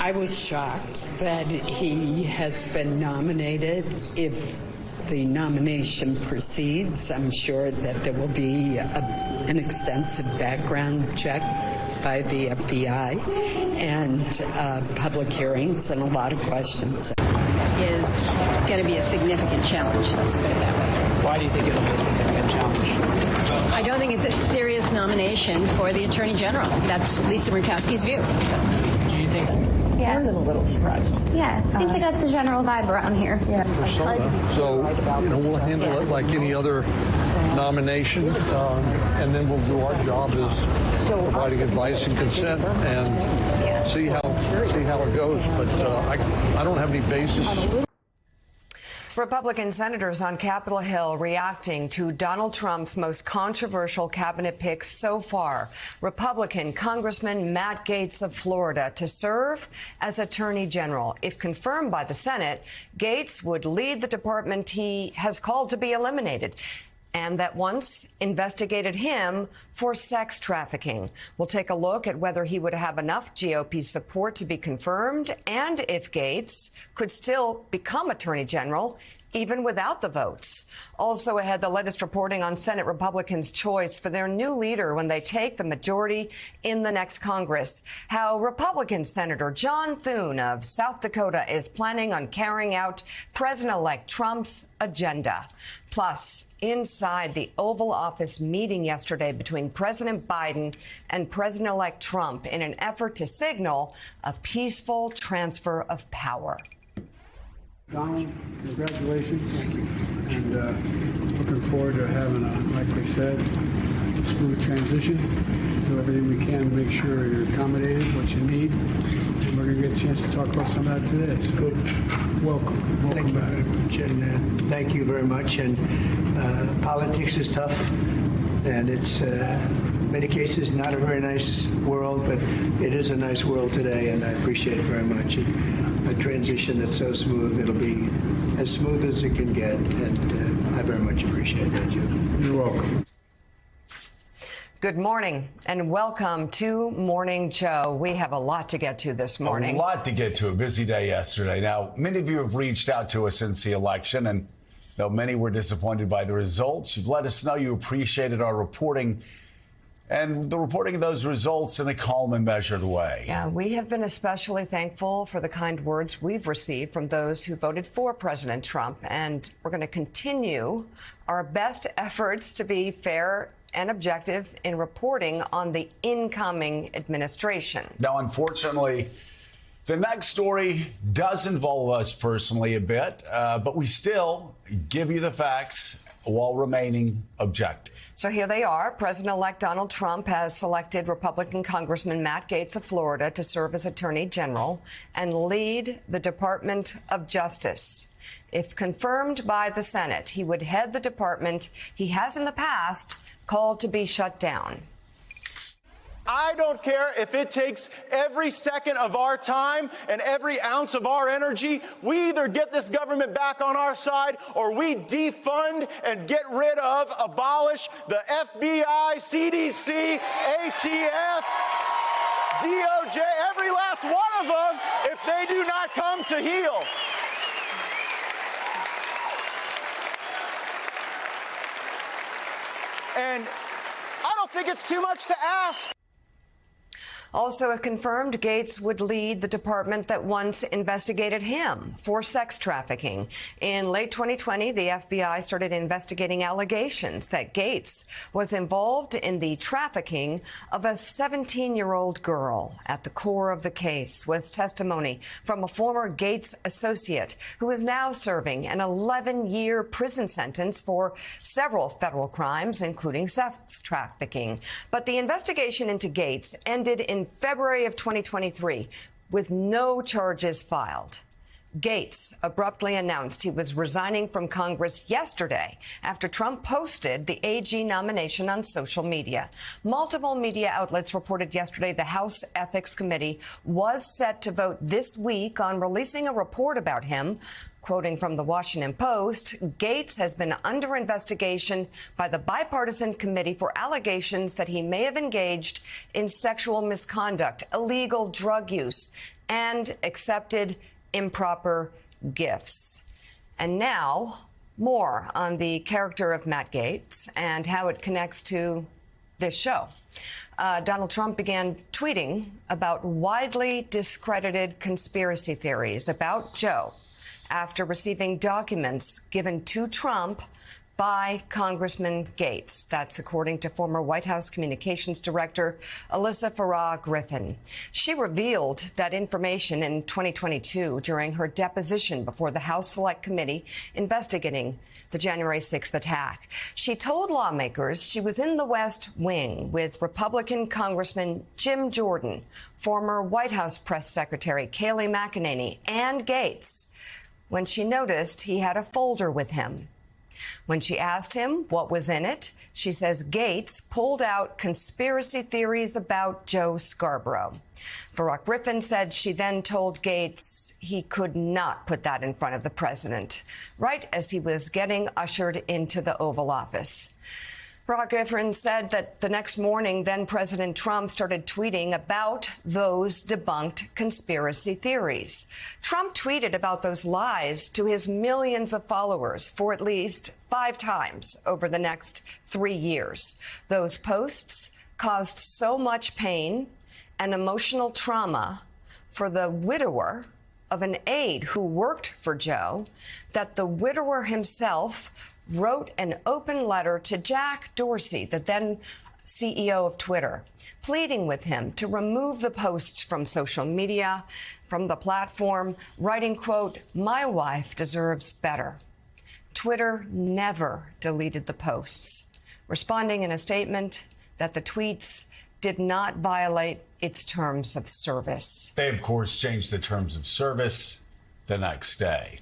I was shocked that he has been nominated. If the nomination proceeds, I'm sure that there will be an extensive background check by the FBI and public hearings and a lot of questions. Is going to be a significant challenge, let's put it that way. Why do you think it'll be a significant challenge? I don't think it's a serious nomination for the Attorney General. That's Lisa Murkowski's view. So. Do you think? Yeah. More than a little surprised. Yeah, seems like that's the general vibe around here. Yeah. So, we'll handle it like any other nomination, and then we'll do our job as providing advice and consent and see how it goes. But I don't have any basis. Republican senators on Capitol Hill reacting to Donald Trump's most controversial cabinet pick so far. Republican Congressman Matt Gaetz of Florida to serve as Attorney General. If confirmed by the Senate, Gaetz would lead the department he has called to be eliminated, and that once investigated him for sex trafficking. We'll take a look at whether he would have enough GOP support to be confirmed and if Gaetz could still become Attorney General even without the votes. Also ahead, the latest reporting on Senate Republicans' choice for their new leader when they take the majority in the next Congress. How Republican Senator John Thune of South Dakota is planning on carrying out President-elect Trump's agenda. Plus, inside the Oval Office meeting yesterday between President Biden and President-elect Trump in an effort to signal a peaceful transfer of power. Donald, congratulations. Thank you. And looking forward to having like we said, smooth transition. Do everything we can to make sure you're accommodated, what you need. And we're going to get a chance to talk about some of that today. So good. Welcome. Thank you very much. And thank you very much. And politics is tough. And it's, in many cases, not a very nice world, but it is a nice world today. And I appreciate it very much. A transition that's so smooth, it'll be as smooth as it can get, and I very much appreciate that, Jim. You're welcome. Good morning and welcome to Morning Joe. We have a lot to get to this morning. A lot to get to. A busy day yesterday. Now, many of you have reached out to us since the election, and though many were disappointed by the results, you've let us know you appreciated our reporting and the reporting of those results in a calm and measured way. Yeah, we have been especially thankful for the kind words we've received from those who voted for President Trump. And we're going to continue our best efforts to be fair and objective in reporting on the incoming administration. Now, unfortunately, the next story does involve us personally a bit, but we still give you the facts while remaining objective. So here they are. President-elect Donald Trump has selected Republican Congressman Matt Gaetz of Florida to serve as Attorney General and lead the Department of Justice. If confirmed by the Senate, he would head the department he has in the past called to be shut down. I don't care if it takes every second of our time and every ounce of our energy. We either get this government back on our side or we defund and get rid of, abolish the FBI, CDC, ATF, DOJ, every last one of them if they do not come to heel. And I don't think it's too much to ask. Also, if confirmed, Gaetz would lead the department that once investigated him for sex trafficking. In late 2020, the FBI started investigating allegations that Gaetz was involved in the trafficking of a 17-year-old girl. At the core of the case was testimony from a former Gaetz associate who is now serving an 11-year prison sentence for several federal crimes, including sex trafficking. But the investigation into Gaetz ended in February of 2023 with no charges filed. Gaetz abruptly announced he was resigning from Congress yesterday after Trump posted the AG nomination on social media. Multiple media outlets reported yesterday the House Ethics Committee was set to vote this week on releasing a report about him. Quoting from the Washington Post, Gaetz has been under investigation by the bipartisan committee for allegations that he may have engaged in sexual misconduct, illegal drug use, and accepted improper gifts. And now, more on the character of Matt Gaetz and how it connects to this show. Donald Trump began tweeting about widely discredited conspiracy theories about Joe after receiving documents given to Trump by Congressman Gaetz. That's according to former White House Communications Director Alyssa Farah Griffin. She revealed that information in 2022 during her deposition before the House Select Committee investigating the January 6th attack. She told lawmakers she was in the West Wing with Republican Congressman Jim Jordan, former White House Press Secretary Kayleigh McEnany, and Gaetz when she noticed he had a folder with him. When she asked him what was in it, she says Gaetz pulled out conspiracy theories about Joe Scarborough. Farah Griffin said she then told Gaetz he could not put that in front of the president, right as he was getting ushered into the Oval Office. Farah Griffin said that the next morning, then President Trump started tweeting about those debunked conspiracy theories. Trump tweeted about those lies to his millions of followers for at least 5 times over the next 3 years. Those posts caused so much pain and emotional trauma for the widower of an aide who worked for Joe that the widower himself wrote an open letter to Jack Dorsey, the then CEO of Twitter, pleading with him to remove the posts from social media, from the platform, writing, quote, "My wife deserves better." Twitter never deleted the posts, responding in a statement that the tweets did not violate its terms of service. They, of course, changed the terms of service the next day.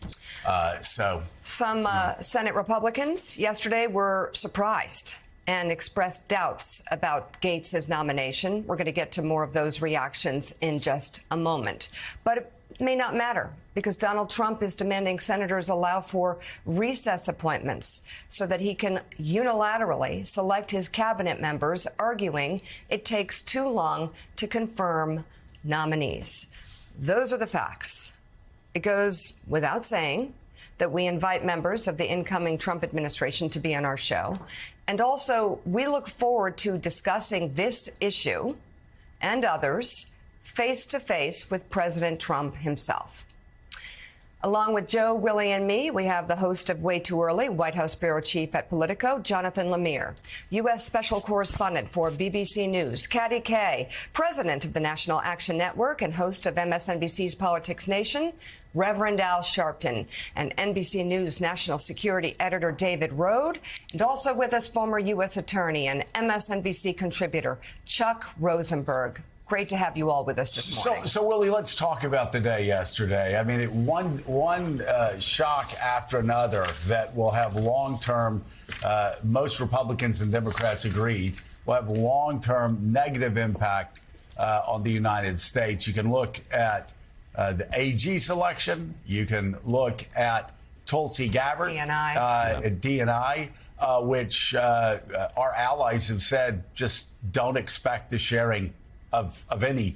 Some Senate Republicans yesterday were surprised and expressed doubts about Gaetz' nomination. We're going to get to more of those reactions in just a moment. But it may not matter because Donald Trump is demanding senators allow for recess appointments so that he can unilaterally select his cabinet members, arguing it takes too long to confirm nominees. Those are the facts. It goes without saying that we invite members of the incoming Trump administration to be on our show. And also, we look forward to discussing this issue and others face-to-face with President Trump himself. Along with Joe, Willie, and me, we have the host of Way Too Early, White House bureau chief at Politico, Jonathan Lemire, U.S. special correspondent for BBC News, Katty Kay, president of the National Action Network and host of MSNBC's Politics Nation, Reverend Al Sharpton, and NBC News national security editor David Rode, and also with us former U.S. attorney and MSNBC contributor Chuck Rosenberg. Great to have you all with us this morning. So Willie, let's talk about the day yesterday. I mean, one shock after another that will have long-term, most Republicans and Democrats agreed, will have long-term negative impact on the United States. You can look at the AG selection. You can look at Tulsi Gabbard. DNI. Which our allies have said just don't expect the sharing of any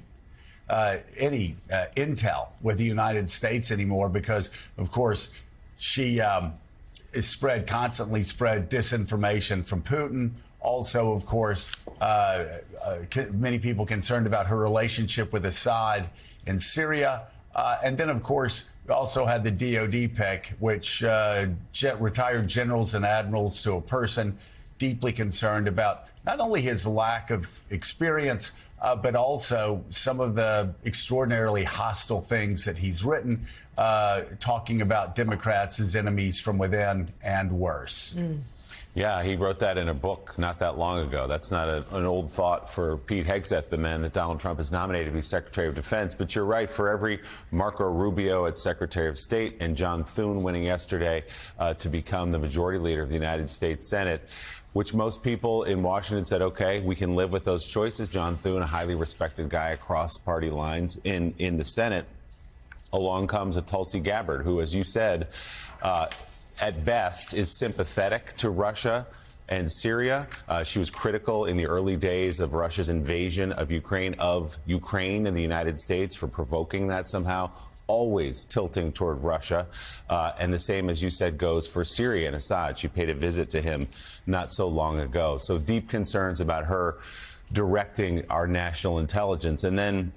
intel with the United States anymore because, of course, she is constantly spread disinformation from Putin. Also, of course, many people concerned about her relationship with Assad in Syria. And then, of course, we also had the DOD pick, which retired generals and admirals to a person deeply concerned about not only his lack of experience, but also some of the extraordinarily hostile things that he's written, talking about Democrats as enemies from within and worse. Yeah, he wrote that in a book not that long ago. That's not an old thought for Pete Hegseth, the man that Donald Trump has nominated to be Secretary of Defense. But you're right, for every Marco Rubio at Secretary of State and John Thune winning yesterday to become the majority leader of the United States Senate, which most people in Washington said, OK, we can live with those choices. John Thune, a highly respected guy across party lines in the Senate. Along comes a Tulsi Gabbard, who, as you said, at best is sympathetic to Russia, and Syria. She was critical in the early days of Russia's invasion of Ukraine and the United States for provoking that somehow, always tilting toward Russia. And the same, as you said, goes for Syria and Assad. She paid a visit to him not so long ago. So deep concerns about her directing our national intelligence. And then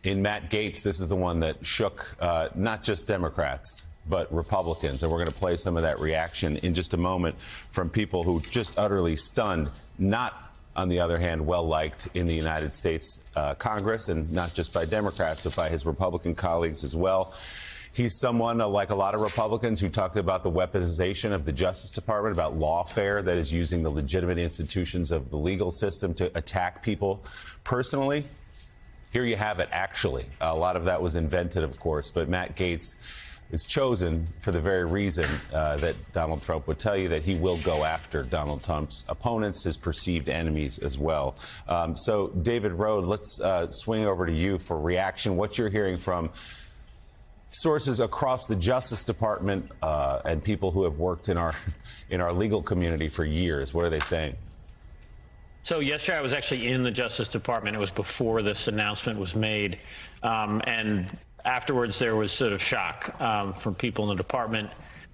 in Matt Gaetz, this is the one that shook not just Democrats, but Republicans. And we're going to play some of that reaction in just a moment from people who just utterly stunned, not, on the other hand, well-liked in the United States Congress, and not just by Democrats, but by his Republican colleagues as well. He's someone, like a lot of Republicans, who talked about the weaponization of the Justice Department, about lawfare that is using the legitimate institutions of the legal system to attack people personally. Here you have it, actually. A lot of that was invented, of course, but Matt Gaetz is chosen for the very reason that Donald Trump would tell you that he will go after Donald Trump's opponents, his perceived enemies as well. So, David Rohde, let's swing over to you for reaction. What you're hearing from sources across the Justice Department and people who have worked in our legal community for years. What are they saying? So yesterday I was actually in the Justice Department. It was before this announcement was made. And afterwards, there was sort of shock from people in the department.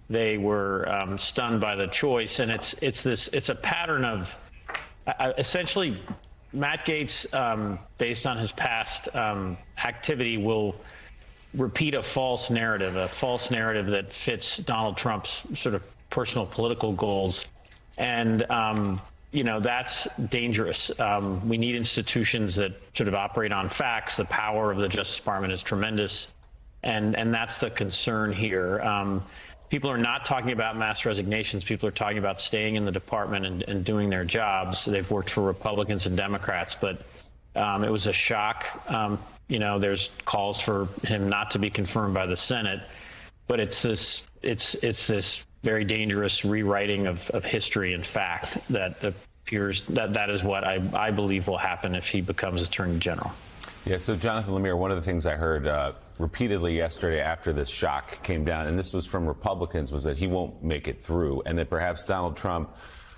They were stunned by the choice, and it's a pattern of essentially Matt Gaetz, based on his past activity, will repeat a false narrative that fits Donald Trump's sort of personal political goals, and that's dangerous. We need institutions that sort of operate on facts. The power of the Justice Department is tremendous, and that's the concern here. People are not talking about mass resignations. People are talking about staying in the department and doing their jobs. They've worked for Republicans and Democrats, but it was a shock. There's calls for him not to be confirmed by the Senate, but it's this very dangerous rewriting of history and fact that appears that is what I believe will happen if he becomes Attorney General. Yeah, so Jonathan Lemire, one of the things I heard repeatedly yesterday after this shock came down, and this was from Republicans, was that he won't make it through, and that perhaps Donald Trump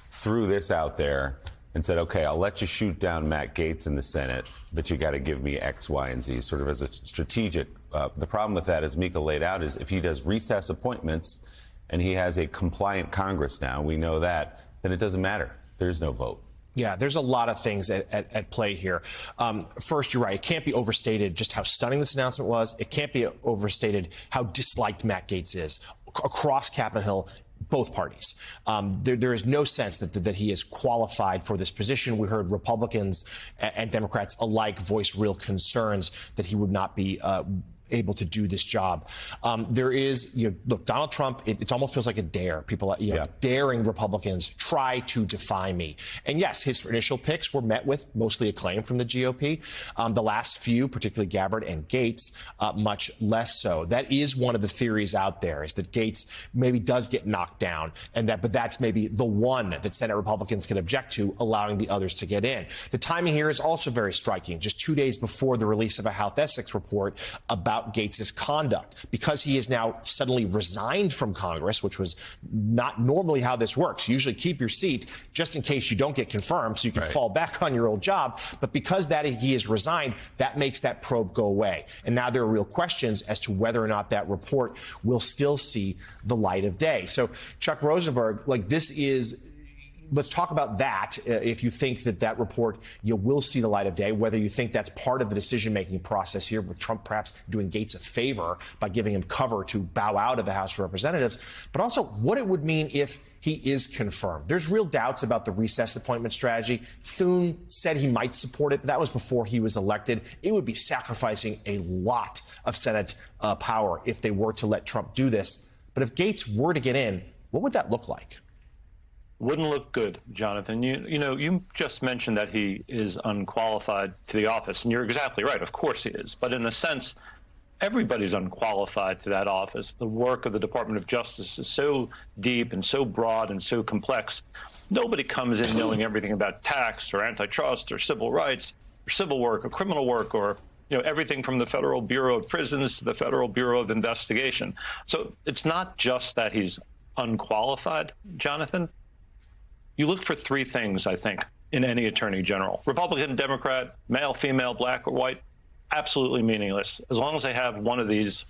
threw this out there and said, okay, I'll let you shoot down Matt Gaetz in the Senate, but you got to give me X, Y, and Z, sort of as a strategic. The problem with that, as Mika laid out, is if he does recess appointments and he has a compliant Congress now, we know that, then it doesn't matter. There's no vote. Yeah, there's a lot of things at play here. First, you're right. It can't be overstated just how stunning this announcement was. It can't be overstated how disliked Matt Gaetz is across Capitol Hill, both parties. There is no sense that he is qualified for this position. We heard Republicans and Democrats alike voice real concerns that he would not be able to do this job. There is, look, Donald Trump, it almost feels like a dare. People, daring Republicans try to defy me. And yes, his initial picks were met with mostly acclaim from the GOP. The last few, particularly Gabbard and Gaetz, much less so. That is one of the theories out there, is that Gaetz maybe does get knocked down, but that's maybe the one that Senate Republicans can object to, allowing the others to get in. The timing here is also very striking. Just 2 days before the release of a House Ethics report about Gaetz' conduct, because he is now suddenly resigned from Congress, which was not normally how this works. You usually keep your seat just in case you don't get confirmed, so you can fall back on your old job. But because he is resigned, that makes that probe go away. And now there are real questions as to whether or not that report will still see the light of day. So, Chuck Rosenberg, let's talk about that. If you think that report will see the light of day, whether you think that's part of the decision-making process here, with Trump perhaps doing Gaetz a favor by giving him cover to bow out of the House of Representatives, but also what it would mean if he is confirmed. There's real doubts about the recess appointment strategy. Thune said he might support it, but that was before he was elected. It would be sacrificing a lot of Senate power if they were to let Trump do this. But if Gaetz were to get in, what would that look like? Wouldn't look good, Jonathan. You just mentioned that he is unqualified to the office, and you're exactly right. Of course he is. But in a sense, everybody's unqualified to that office. The work of the Department of Justice is so deep and so broad and so complex. Nobody comes in knowing everything about tax or antitrust or civil rights or civil work or criminal work or everything from the Federal Bureau of Prisons to the Federal Bureau of Investigation. So it's not just that he's unqualified, Jonathan. you look for three things, I think, in any attorney general. Republican, Democrat, male, female, black or white, absolutely meaningless. As long as they have one of these,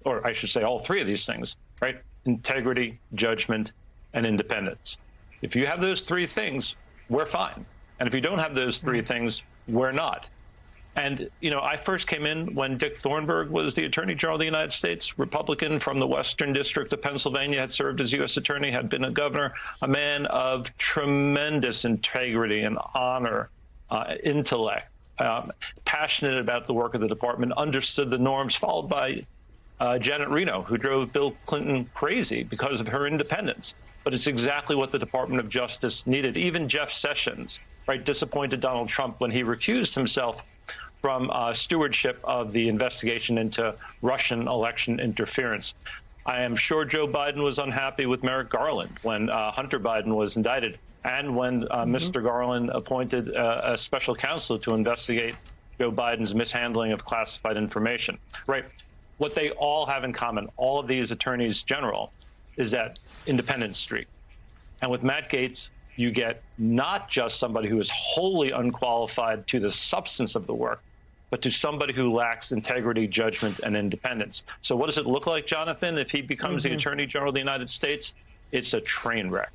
or I should say all three of these things, right? Integrity, judgment, and independence. If you have those three things, we're fine. And if you don't have those three things, we're not. And, you know, I first came in when Dick Thornburgh was the Attorney General of the United States, Republican from the Western District of Pennsylvania, had served as U.S. Attorney, had been a governor, a man of tremendous integrity and honor, intellect, passionate about the work of the department, understood the norms, followed by Janet Reno, who drove Bill Clinton crazy because of her independence. But it's exactly what the Department of Justice needed. Even Jeff Sessions, right, disappointed Donald Trump when he recused himself from stewardship of the investigation into Russian election interference. I am sure Joe Biden was unhappy with Merrick Garland when Hunter Biden was indicted, and when Mr. Garland appointed a special counsel to investigate Joe Biden's mishandling of classified information. Right. What they all have in common, all of these attorneys general, is that independence streak. And with Matt Gaetz, you get not just somebody who is wholly unqualified to the substance of the work, but to somebody who lacks integrity, judgment, and independence. So what does it look like, Jonathan, if he becomes the Attorney General of the United States? It's a train wreck.